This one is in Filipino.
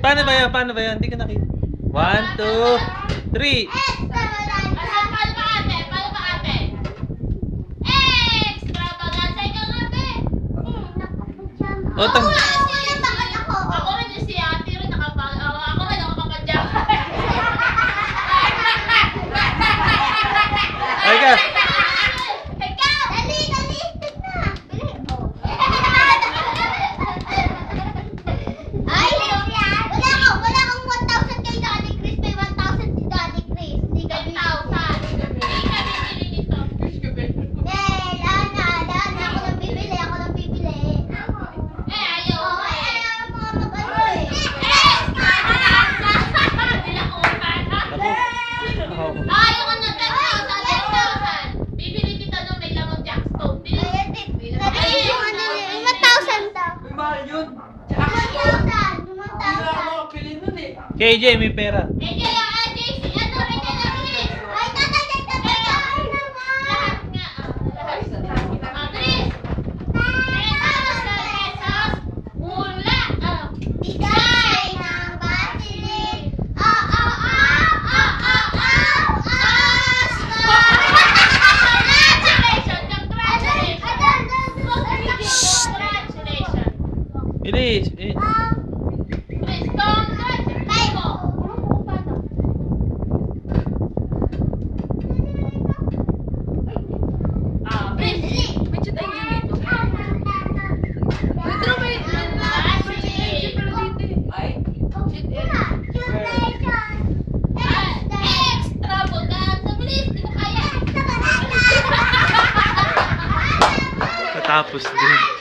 Paano ba yan? Paano ba yan? Hindi ko nakita. 1, 2, 3. Paano ba ate? Paano ba ate? Extravaganza. Ikaw nga, be. O, tang... Ako rin yung si ate rin nakapag... Ako rin nakapapadyak. Ay ka. Ikaw! Dali! Stick na! Ay, wala kang 1,000 kay Daddy Chris. May 1,000 si Daddy Chris. Hindi ka 1,000. Hindi ka bibili nito. Lana. Ako lang bibili. Ayaw. Ayaw mga mag-ano eh. Nilakutan. Ayaw ka na 10,000. Bibili kita nung may lamang jackstone. Bili. Ay, 1,000 daw. May mahal yun. 1,000. Wala ako kapili nun eh. KJ, may pera. Eh, kaya, JC, ano rin ka na, Chris? Ay, tatay, lahat nga. Chris! 3,000 pesos mula. Bigay ng batili. Congratulations. Bilis. Chris, congratulations. Chris, Medyo tayo dito. Pero may... Ay? extravaganza. Bilis, di ko kaya. Natapos din.